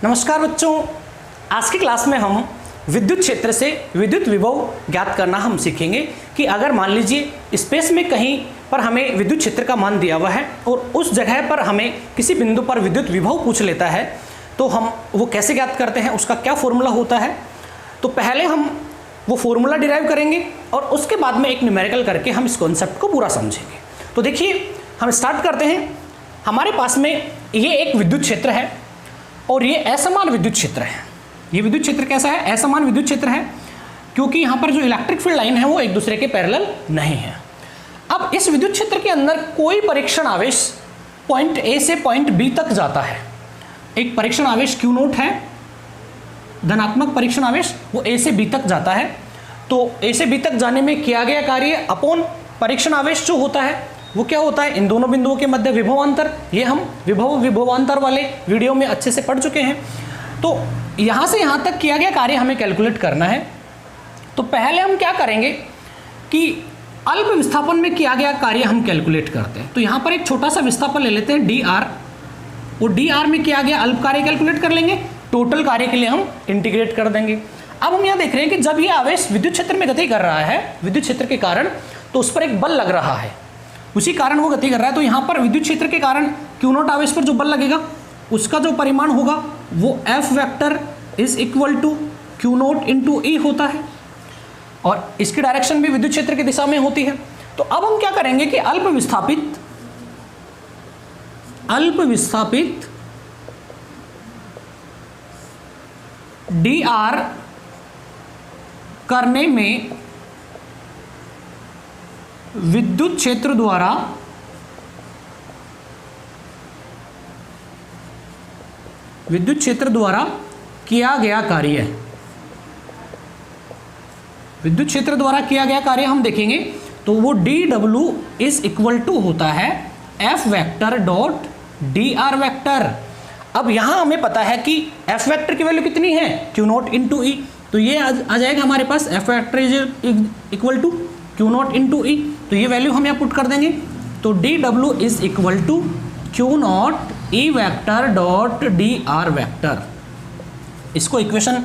नमस्कार बच्चों, आज की क्लास में हम विद्युत क्षेत्र से विद्युत विभव ज्ञात करना हम सीखेंगे कि अगर मान लीजिए स्पेस में कहीं पर हमें विद्युत क्षेत्र का मान दिया हुआ है और उस जगह पर हमें किसी बिंदु पर विद्युत विभव पूछ लेता है तो हम वो कैसे ज्ञात करते हैं, उसका क्या फॉर्मूला होता है। तो पहले हम वो फॉर्मूला डिराइव करेंगे और उसके बाद में एक न्यूमेरिकल करके हम इस कॉन्सेप्ट को पूरा समझेंगे। तो देखिए, हम स्टार्ट करते हैं। हमारे पास में ये एक विद्युत क्षेत्र है और ये असमान विद्युत क्षेत्र है। ये विद्युत क्षेत्र कैसा है? असमान विद्युत क्षेत्र है, क्योंकि यहाँ पर जो इलेक्ट्रिक फील्ड लाइन है वो एक दूसरे के पैरेलल नहीं है। अब इस विद्युत क्षेत्र के अंदर कोई परीक्षण आवेश पॉइंट ए से पॉइंट बी तक जाता है। एक परीक्षण आवेश Q नोट है, धनात्मक परीक्षण आवेश, वो ए से बी तक जाता है। तो ए से बी तक जाने में किया गया कार्य अपॉन परीक्षण आवेश जो होता है वो क्या होता है? इन दोनों बिंदुओं के मध्य विभवांतर। ये हम विभवांतर वाले वीडियो में अच्छे से पढ़ चुके हैं। तो यहाँ से यहाँ तक किया गया कार्य हमें कैलकुलेट करना है। तो पहले हम क्या करेंगे कि अल्प विस्थापन में किया गया कार्य हम कैलकुलेट करते हैं। तो यहाँ पर एक छोटा सा विस्थापन ले लेते हैं dr, और dr में किया गया अल्प कार्य कैलकुलेट कर लेंगे। टोटल कार्य के लिए हम इंटीग्रेट कर देंगे। अब हम यहाँ देख रहे हैं कि जब ये आवेश विद्युत क्षेत्र में गति कर रहा है, विद्युत क्षेत्र के कारण, तो उस पर एक बल लग रहा है, उसी कारण वो गति कर रहा है। तो यहाँ पर विद्युत क्षेत्र के कारण Q नोट आवेश पर जो बल लगेगा उसका जो परिमाण होगा वो F vector is equal to Q naught into E होता है, और इसकी डायरेक्शन भी विद्युत क्षेत्र की दिशा में होती है। तो अब हम क्या करेंगे कि अल्प विस्थापित dr करने में विद्युत क्षेत्र द्वारा किया गया कार्य, विद्युत क्षेत्र द्वारा किया गया कार्य हम देखेंगे तो वो dw इज इक्वल टू होता है F vector dot dr vector. अब यहां हमें पता है कि F वेक्टर की वैल्यू कितनी है? Q naught into E. तो ये आ जाएगा हमारे पास F vector is equal to Q naught into E. तो ये वैल्यू हम यहाँ पुट कर देंगे। तो dw is equal to Q naught E vector dot dr vector. इसको इक्वेशन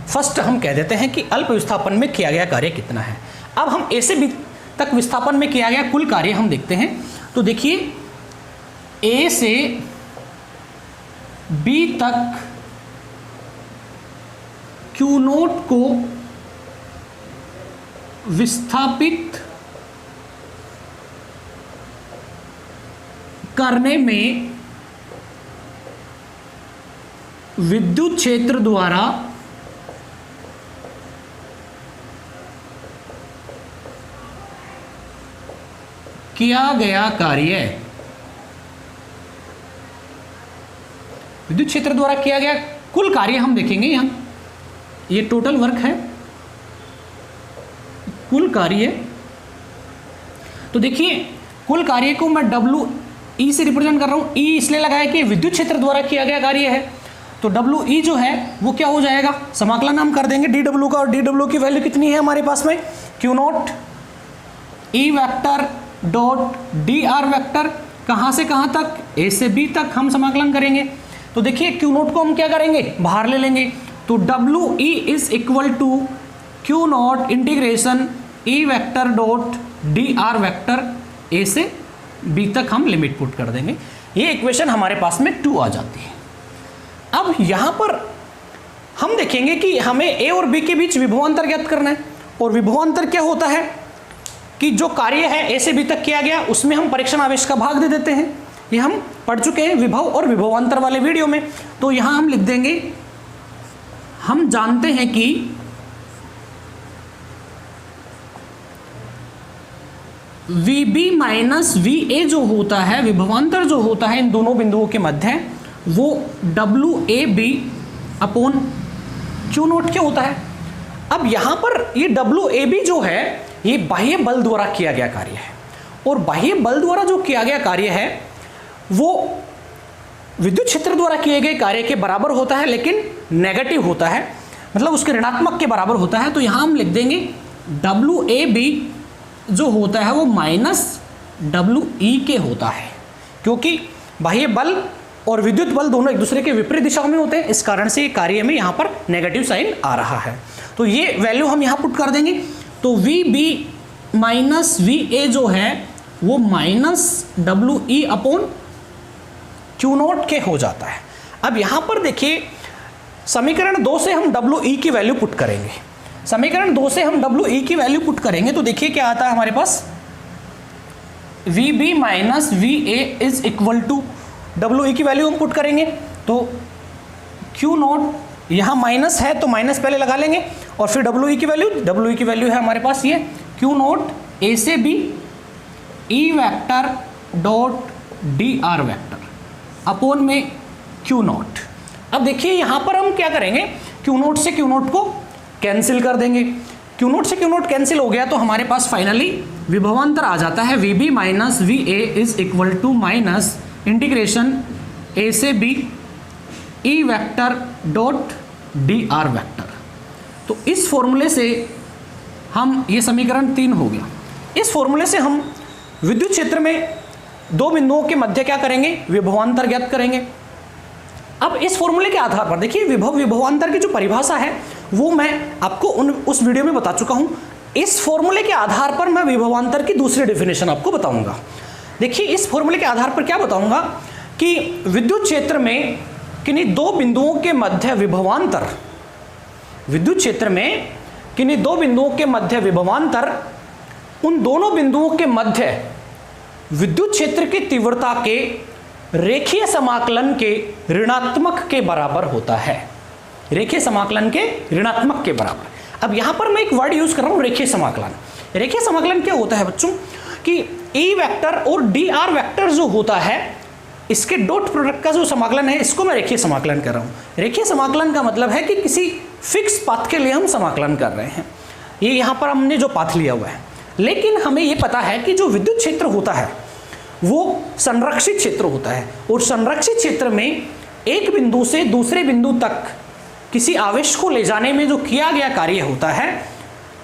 फर्स्ट हम कह देते हैं कि अल्प विस्थापन में किया गया कार्य कितना है। अब हम ए से बी तक विस्थापन में किया गया कुल कार्य हम देखते हैं। तो देखिए, ए से बी तक Q नोट को विस्थापित करने में विद्युत क्षेत्र द्वारा किया गया कार्य, विद्युत क्षेत्र द्वारा किया गया कुल कार्य हम देखेंगे। यहां ये टोटल वर्क है, कुल कार्य। तो देखिए, कुल कार्य को मैं WE से रिप्रेजेंट कर रहा हूं। E इसलिए लगाया कि विद्युत क्षेत्र द्वारा किया गया कार्य है। तो WE जो है वो क्या हो जाएगा? समाकलन हम कर देंगे dw का, और dw की वैल्यू कितनी है हमारे पास में? Q note E vector dot dr vector. कहां से कहां तक? A से B तक हम समाकलन करेंगे। तो देखिए, Q नोट को हम क्या करेंगे? बाहर ले लेंगे। तो WE is equal to Q naught integration E vector dot dr vector. A से B तक हम लिमिट पुट कर देंगे। ये इक्वेशन हमारे पास में 2 आ जाती है। अब यहाँ पर हम देखेंगे कि हमें A और B के बीच विभवांतर ज्ञात करना है। और विभवांतर क्या होता है कि जो कार्य है A से B तक किया गया उसमें हम परीक्षण आवेश का भाग दे देते हैं। ये हम पढ़ चुके हैं विभव और विभवांतर वाले वीडियो में। तो यहाँ हम लिख देंगे, हम जानते हैं कि VB माइनस VA जो होता है, विभवांतर जो होता है इन दोनों बिंदुओं के मध्य, वो WAB अपॉन Q नोट क्या होता है। अब यहां पर ये WAB जो है ये बाह्य बल द्वारा किया गया कार्य है, और बाह्य बल द्वारा जो किया गया कार्य है वो विद्युत क्षेत्र द्वारा किए गए कार्य के बराबर होता है, लेकिन नेगेटिव होता है, मतलब उसके ऋणात्मक के बराबर होता है। तो यहां हम लिख देंगे WAB जो होता है वो माइनस WE के होता है, क्योंकि बाह्य बल और विद्युत बल दोनों एक दूसरे के विपरीत दिशाओं में होते हैं, इस कारण से कार्य में यहाँ पर नेगेटिव साइन आ रहा है। तो ये वैल्यू हम यहाँ पुट कर देंगे, तो V B minus V A जो है वो minus W E upon Q naught के हो जाता है। अब यहाँ पर देखिए समीकरण 2 से हम डब्ल्यू ई की वैल्यू पुट करेंगे, समीकरण 2 से हम डब्ल्यू ई की वैल्यू पुट करेंगे तो देखिए क्या आता है हमारे पास, V B minus V A is equal to W E की वैल्यू हम पुट करेंगे तो क्यू नॉट यहाँ माइनस है तो माइनस पहले लगा लेंगे और फिर डब्ल्यू ई की वैल्यू है हमारे पास ये क्यू नॉट ए से B E vector dot D R vector upon में क्यू नॉट। अब देखिए यहाँ पर हम क्या करेंगे, क्यू नॉट से क्यू नॉट को कैंसिल कर देंगे, क्यू नॉट से क्यू नॉट कैंसिल हो गया तो हमारे पास फाइनली विभवांतर आ जाता है, V B minus V A is equal to minus integration A से B E vector dot D R vector. तो इस फॉर्मूले से हम, ये समीकरण 3 हो गया, इस फॉर्मूले से हम विद्युत क्षेत्र में दो बिंदुओं के मध्य क्या करेंगे, विभवांतर ज्ञात करेंगे। अब इस फॉर्मूले के आधार पर देखिए विभवांतर की जो परिभाषा है वो मैं आपको उस वीडियो में बता चुका हूं। इस फॉर्मूले के आधार पर मैं विभवांतर की दूसरी डेफिनेशन आपको बताऊंगा। देखिए इस फॉर्मूले के आधार पर क्या बताऊंगा कि विद्युत क्षेत्र में किन्हीं दो बिंदुओं के मध्य विभवांतर, विद्युत क्षेत्र में किन्हीं दो बिंदुओं के मध्य विभवांतर उन दोनों बिंदुओं के मध्य विद्युत क्षेत्र की तीव्रता के रेखीय समाकलन के ऋणात्मक के बराबर होता है, रेखीय समाकलन के ऋणात्मक के बराबर। अब यहां पर मैं एक वर्ड यूज कर रहा हूं, रेखीय समाकलन। रेखीय समाकलन क्या होता है बच्चों कि ई वेक्टर और डी आर वेक्टर जो होता है इसके डॉट प्रोडक्ट का जो समाकलन है इसको मैं रेखीय समाकलन कर रहा हूं। रेखीय समाकलन का मतलब है कि किसी फिक्स पाथ के लिए हम समाकलन कर रहे हैं, ये यहां पर हमने जो पाथ लिया हुआ है। लेकिन हमें यह पता है कि जो विद्युत क्षेत्र होता है वो संरक्षित क्षेत्र होता है और संरक्षित क्षेत्र में एक बिंदु से दूसरे बिंदु तक किसी आवेश को ले जाने में जो किया गया कार्य होता है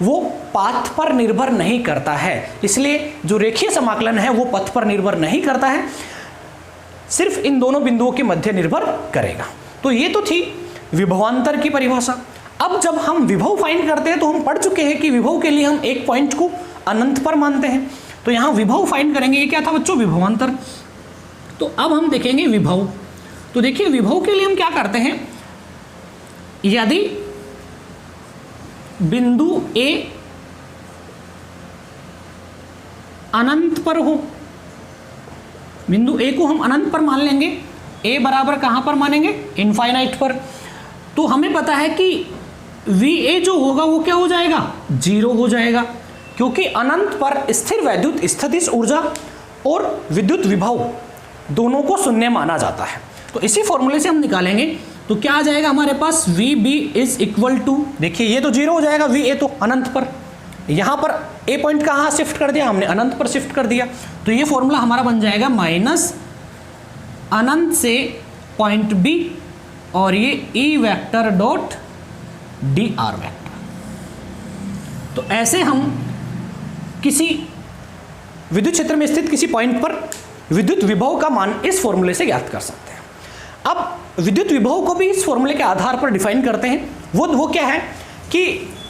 वो पाथ पर निर्भर नहीं करता है। इसलिए जो रेखीय समाकलन है वो पथ पर निर्भर नहीं करता है, सिर्फ इन दोनों बिंदुओं के मध्य निर्भर करेगा। तो ये तो थी विभवांतर की परिभाषा। अब जब हम विभव फाइंड करते हैं तो हम पढ़ चुके हैं कि विभव के लिए हम एक पॉइंट को अनंत पर मानते हैं, तो यहां विभव फाइंड करेंगे। ये क्या था बच्चों, विभवांतर। तो अब हम देखेंगे विभव। तो देखिए विभव के लिए हम क्या करते हैं, यदि बिंदु ए अनंत पर हो, बिंदु ए को हम अनंत पर मान लेंगे, ए बराबर कहां पर मानेंगे, इनफाइनाइट पर। तो हमें पता है कि वी ए जो होगा वो क्या हो जाएगा, 0 हो जाएगा, क्योंकि अनंत पर स्थिर वैद्युत स्थितिज ऊर्जा और विद्युत विभव दोनों को शून्य माना जाता है। तो इसी फॉर्मूले से हम निकालेंगे तो क्या आ जाएगा हमारे पास, V B is equal to, देखिए ये तो 0 हो जाएगा, वी ए तो अनंत पर, यहां पर ए पॉइंट कहां शिफ्ट कर दिया हमने, अनंत पर शिफ्ट कर दिया। तो ये फॉर्मूला हमारा बन जाएगा माइनस अनंत से पॉइंट बी और ये ई vector dot D are vector. तो ऐसे हम किसी विद्युत क्षेत्र में स्थित किसी पॉइंट पर विद्युत विभव का मान इस फॉर्मूले से ज्ञात कर सकते हैं। अब विद्युत विभव को भी इस फॉर्मूले के आधार पर डिफाइन करते हैं। वो क्या है कि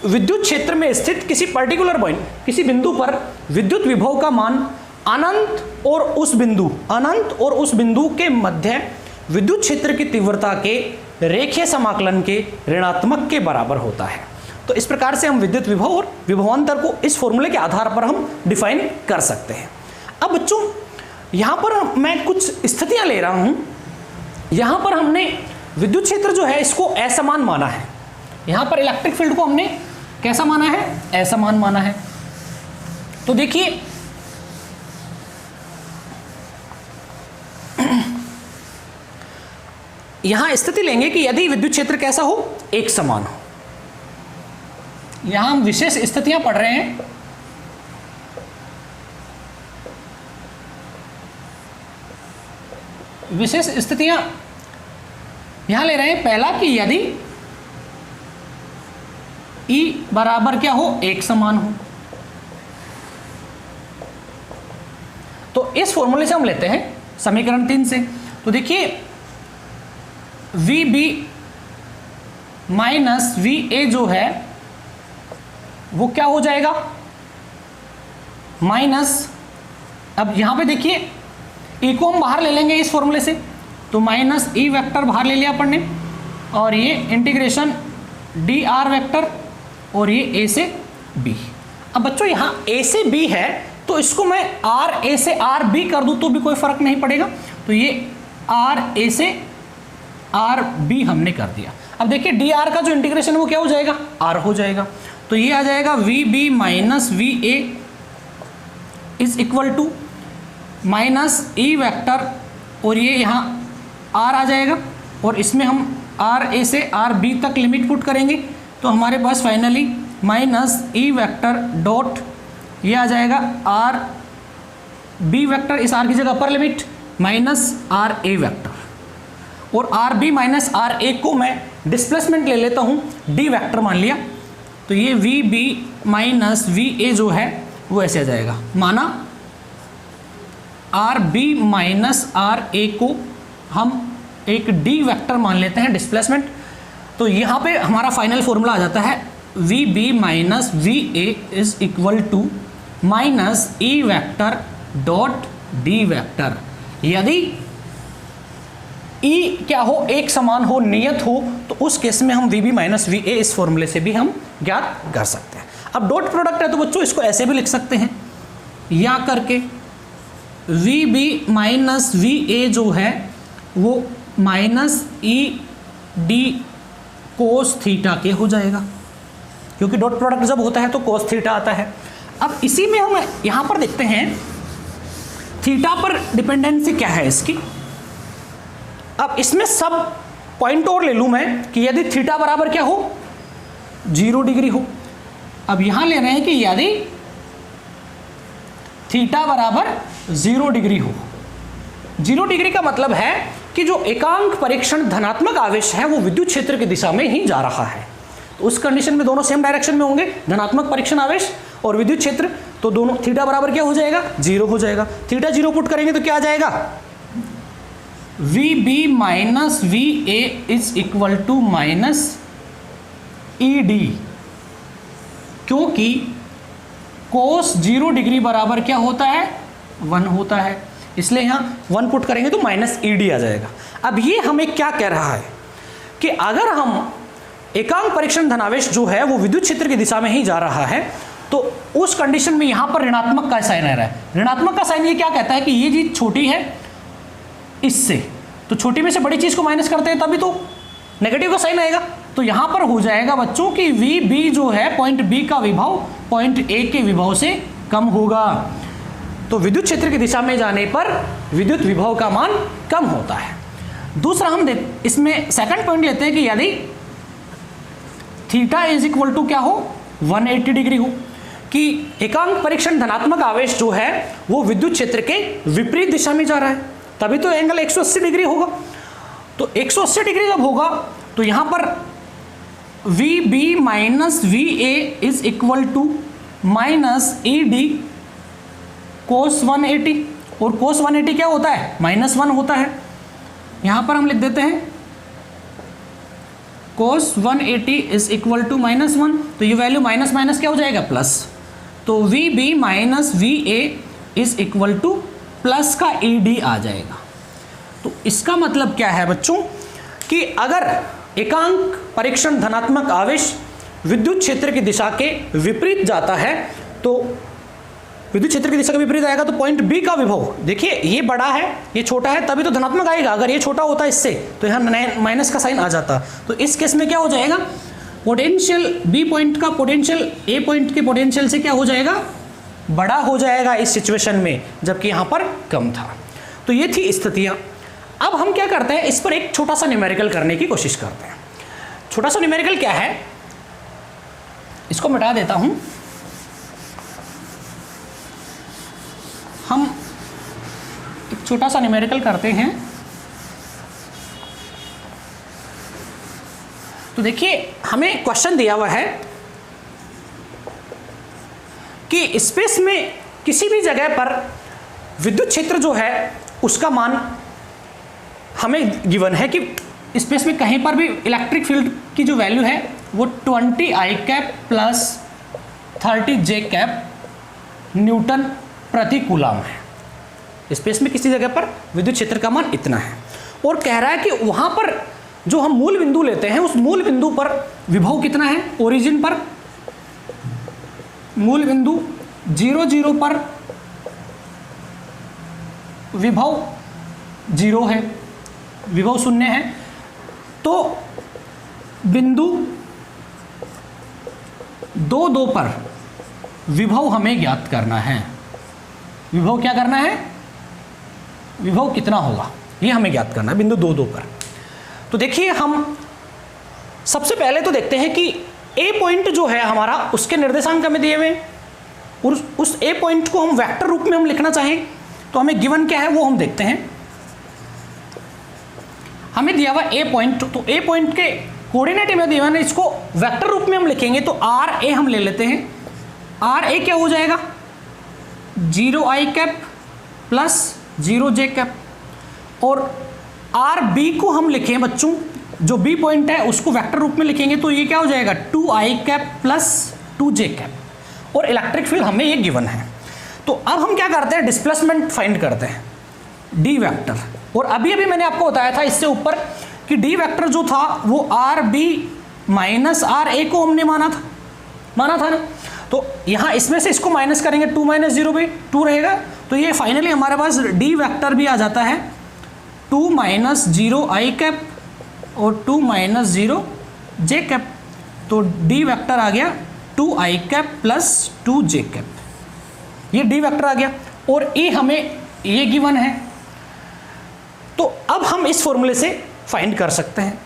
विद्युत क्षेत्र में स्थित किसी पर्टिकुलर पॉइंट, किसी बिंदु पर विद्युत विभव का मान अनंत और उस बिंदु के मध्य विद्युत क्षेत्र की तीव्रता के रेखीय समाकलन के ऋणात्मक के बराबर होता है। तो इस प्रकार से हम विद्युत विभव और विभवांतर को इस फॉर्मूले के आधार पर हम डिफाइन कर सकते हैं। अब बच्चों यहां पर मैं कुछ स्थितियां ले रहा हूं। यहां पर हमने विद्युत क्षेत्र जो है इसको असमान माना है, यहां पर इलेक्ट्रिक फील्ड को हमने कैसा माना है, असमान माना है। तो देखिए यहां स्थिति लेंगे कि यदि विद्युत क्षेत्र कैसा हो, एक समान हो। यहां हम विशेष स्थितियां पढ़ रहे हैं। विशेष स्थितियां यहां ले रहे हैं। पहला कि यदि E बराबर क्या हो, एक समान हो। तो इस फॉर्मूले से हम लेते हैं समीकरण 3 से। तो देखिए V B minus V A जो है वो क्या हो जाएगा, माइनस, अब यहां पे देखिए ए को हम बाहर ले लेंगे इस फॉर्मूले से, तो माइनस ई वेक्टर बाहर ले लिया अपन ने, और ये इंटीग्रेशन डी आर वेक्टर, और ये ए से बी। अब बच्चों यहाँ ए से बी है तो इसको मैं आर ए से आर बी कर दूं तो भी कोई फर्क नहीं पड़ेगा, तो ये आर ए से आर बी हमने कर दिया। अब देखिए डी आर का जो इंटीग्रेशन वो क्या हो जाएगा, आर हो जाएगा, तो ये आ जाएगा V B minus V A is equal to minus E vector, और ये यहाँ आर आ जाएगा, और इसमें हम आर ए से आर बी तक लिमिट पुट करेंगे, तो हमारे पास finally minus E vector dot ये आ जाएगा आर बी वेक्टर, इस आर की जगह upper limit minus R A vector, और R B minus R A को मैं डिस्प्लेसमेंट ले लेता हूँ, डी वेक्टर मान लिया, तो ये V B minus V A जो है वो ऐसे आ जाएगा, माना R B minus R A को हम एक डी वेक्टर मान लेते हैं डिस्प्लेसमेंट, तो यहाँ पे हमारा फाइनल फॉर्मूला आ जाता है V B minus V A is equal to minus E vector dot D vector. यदि ई क्या हो, एक समान हो, नियत हो, तो उस केस में हम V B minus V A इस फॉर्मूले से भी हम ज्ञात कर सकते हैं। अब डॉट प्रोडक्ट है तो बच्चों इसको ऐसे भी लिख सकते हैं, या करके V B minus V A जो है वो minus E D cos theta के हो जाएगा, क्योंकि डॉट प्रोडक्ट जब होता है तो कोस थीटा आता है। अब इसी में हम यहां पर देखते हैं थीटा पर डिपेंडेंसी क्या है इसकी। अब इसमें सब पॉइंट और ले लूं मैं कि यदि थीटा बराबर क्या हो, 0 डिग्री हो। अब यहां ले रहे हैं कि यदि थीटा बराबर 0 डिग्री हो, 0 डिग्री का मतलब है कि जो एकांक परीक्षण धनात्मक आवेश है वो विद्युत क्षेत्र की दिशा में ही जा रहा है, तो उस कंडीशन में दोनों सेम डायरेक्शन में होंगे, धनात्मक परीक्षण आवेश और विद्युत क्षेत्र, तो दोनों थीटा बराबर क्या हो जाएगा, 0 हो जाएगा। थीटा 0 पुट करेंगे तो क्या आ जाएगा, V B minus V A is equal to minus E D, क्योंकि कोस 0 डिग्री बराबर क्या होता है, 1 होता है, इसलिए यहाँ 1 पुट करेंगे तो माइनस ई डी आ जाएगा। अब ये हमें क्या कह रहा है कि अगर हम एकांक परीक्षण धनावेश जो है वो विद्युत क्षेत्र की दिशा में ही जा रहा है, तो उस कंडीशन में यहां पर ऋणात्मक का साइन आ रहा है। ऋणात्मक का साइन ये क्या कहता है कि ये चीज छोटी है इससे, तो छोटी में से बड़ी चीज को माइनस करते हैं तभी तो नेगेटिव का साइन आएगा। तो यहां पर हो जाएगा बच्चों की वी बी जो है पॉइंट बी का विभव पॉइंट ए के विभव से कम होगा, तो विद्युत क्षेत्र की दिशा में जाने पर विद्युत विभव का मान कम होता है। दूसरा हम इसमें सेकंड पॉइंट लेते हैं कि यदि थीटा इज इक्वल टू क्या हो, 180 डिग्री हो, कि एकांक परीक्षण धनात्मक आवेश जो है वो विद्युत क्षेत्र के विपरीत दिशा में जा रहा है, तभी तो एंगल 180 डिग्री होगा। तो 180 डिग्री जब होगा तो यहां पर V B minus V A is equal to minus E D cos 180, और कोस 180 क्या होता है, -1 होता है। यहां पर हम लिख देते हैं कोस 180 इज इक्वल टू -1, तो ये वैल्यू माइनस माइनस क्या हो जाएगा, प्लस, तो V B minus V A is equal to plus का ई डी आ जाएगा। तो इसका मतलब क्या है बच्चों कि अगर एकांक परीक्षण धनात्मक आवेश विद्युत क्षेत्र की दिशा के विपरीत जाता है, तो विद्युत क्षेत्र की दिशा के विपरीत आएगा तो पॉइंट बी का विभव, देखिए ये बड़ा है ये छोटा है तभी तो धनात्मक आएगा, अगर ये छोटा होता इससे तो यहाँ माइनस का साइन आ जाता। तो इस केस में क्या हो जाएगा, पोटेंशियल बी पॉइंट का पोटेंशियल ए पॉइंट के पोटेंशियल से क्या हो जाएगा, बड़ा हो जाएगा इस सिचुएशन में, जबकि यहाँ पर कम था। तो ये थी स्थितियाँ। अब हम क्या करते हैं, इस पर एक छोटा सा न्यूमेरिकल करने की कोशिश करते हैं। छोटा सा न्यूमेरिकल क्या है, इसको मिटा देता हूँ। हम एक छोटा सा न्यूमेरिकल करते हैं। तो देखिए हमें क्वेश्चन दिया हुआ है कि स्पेस में किसी भी जगह पर विद्युत क्षेत्र जो है उसका मान हमें गिवन है कि स्पेस में कहीं पर भी इलेक्ट्रिक फील्ड की जो वैल्यू है वो 20 I cap plus 30 J cap Newton प्रति कूलम है। स्पेस में किसी जगह पर विद्युत क्षेत्र का मान इतना है, और कह रहा है कि वहां पर जो हम मूल बिंदु लेते हैं उस मूल बिंदु पर विभव कितना है। ओरिजिन पर मूल बिंदु 0 0 पर विभव 0 है, विभव 0 है। तो बिंदु 2 2 पर विभव हमें ज्ञात करना है। विभव क्या करना है, विभव कितना होगा ये हमें ज्ञात करना है बिंदु 2 2 पर। तो देखिए हम सबसे पहले तो देखते हैं कि ए पॉइंट जो है हमारा उसके निर्देशांक हमें दिए हुए हैं, और उस ए पॉइंट को हम वेक्टर रूप में हम लिखना चाहें तो हमें गिवन क्या है वो हम देखते हैं। हमें दिया हुआ ए पॉइंट, तो ए पॉइंट के कोऑर्डिनेट में दिया हुआ है, इसको वेक्टर रूप में हम लिखेंगे तो आर ए हम ले लेते हैं। आर ए क्या हो जाएगा 0 आई कैप प्लस 0 जे कैप, और आर बी को हम लिखें बच्चों, जो बी पॉइंट है उसको वेक्टर रूप में लिखेंगे तो ये क्या हो जाएगा 2 आई कैप प्लस 2 जे कैप, और इलेक्ट्रिक फील्ड हमें ये गिवन है। तो अब हम क्या करते हैं, डिस्प्लेसमेंट फाइंड करते हैं, डी वेक्टर। और अभी अभी मैंने आपको बताया था इससे ऊपर कि डी वेक्टर जो था वो are B minus R A को हमने माना था ना। तो यहाँ इसमें से इसको माइनस करेंगे, 2 माइनस 0 भी 2 रहेगा, तो ये फाइनली हमारे पास डी वेक्टर भी आ जाता है 2 माइनस 0 आई कैप और 2 माइनस 0 जे कैप। तो डी वेक्टर आ गया 2 आई कैप प्लस 2 जे कैप, ये डी वेक्टर आ गया, और ए हमें ये गिवन है। तो अब हम इस फॉर्मूले से फाइंड कर सकते हैं,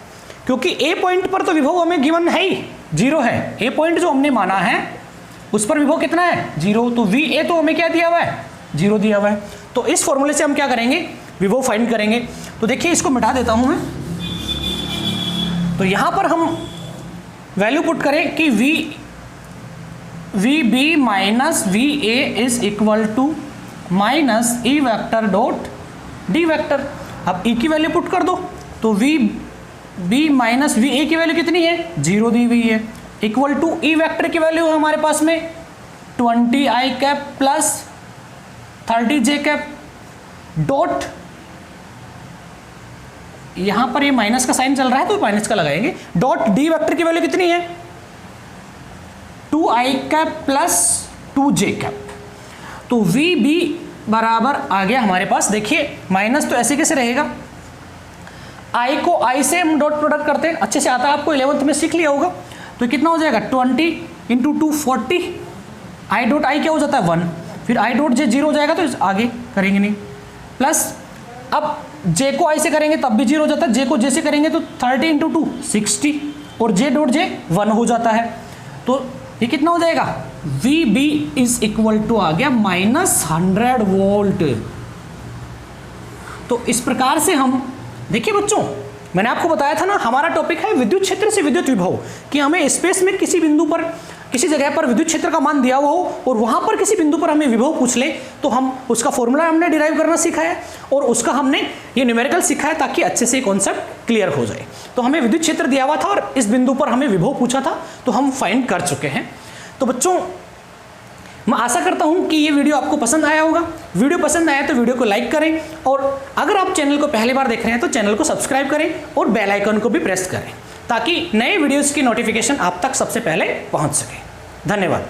क्योंकि ए पॉइंट पर तो विभव हमें गिवन है ही 0 है। ए पॉइंट जो हमने माना है उस पर विभव कितना है 0, तो वी ए तो हमें क्या दिया हुआ है 0 दिया हुआ है। तो इस फॉर्मूले से हम क्या करेंगे, विभव फाइंड करेंगे। तो देखिए इसको मिटा देता हूं मैं, तो यहां पर हम वैल्यू पुट करें कि V B minus V A is equal to minus E vector dot D vector. अब ई की वैल्यू पुट कर दो, तो V B minus V A की वैल्यू कितनी है 0 दी हुई है, इक्वल टू ई वेक्टर की वैल्यू है हमारे पास में 20 I cap plus 30 J cap dot, यहां पर ये माइनस का साइन चल रहा है तो माइनस का लगाएंगे, डॉट डी वेक्टर की वैल्यू कितनी है 2 आई कैप प्लस 2 जे कैप। तो वी बी बराबर आ गया हमारे पास, देखिए माइनस तो ऐसे कैसे रहेगा, आई को आई से हम डॉट प्रोडक्ट करते हैं, अच्छे से आता है आपको, 11th में सीख लिया होगा। तो कितना हो जाएगा 20 इंटू 2 40, आई डॉट आई क्या हो जाता है 1, फिर आई डॉट जे 0 हो जाएगा तो आगे करेंगे नहीं, प्लस अब जे को आई से करेंगे तब भी 0 हो जाता है, जे को जे से करेंगे तो 30 इंटू 2 60, और जे डॉट जे 1 हो जाता है। तो ये कितना हो जाएगा V B is equal to आ गया -100 वोल्ट। तो इस प्रकार से हम देखिए बच्चों, मैंने आपको बताया था ना हमारा टॉपिक है विद्युत क्षेत्र से विद्युत विभव, कि हमें स्पेस में किसी बिंदु पर किसी जगह पर विद्युत क्षेत्र का मान दिया हुआ हो और वहां पर किसी बिंदु पर हमें विभव पूछ ले तो हम उसका फॉर्मूला हमने डिराइव करना सीखा है और उसका हमने ये न्यूमेरिकल सीखा है ताकि अच्छे से कॉन्सेप्ट क्लियर हो जाए। तो हमें विद्युत क्षेत्र दिया हुआ था और इस बिंदु पर हमें विभव पूछा था तो हम फाइंड कर चुके हैं। तो बच्चों मैं आशा करता हूं कि ये वीडियो आपको पसंद आया होगा। वीडियो पसंद आया तो वीडियो को लाइक करें, और अगर आप चैनल को पहली बार देख रहे हैं तो चैनल को सब्सक्राइब करें और बेल आइकन को भी प्रेस करें ताकि नए वीडियोस की नोटिफिकेशन आप तक सबसे पहले पहुंच सके। धन्यवाद।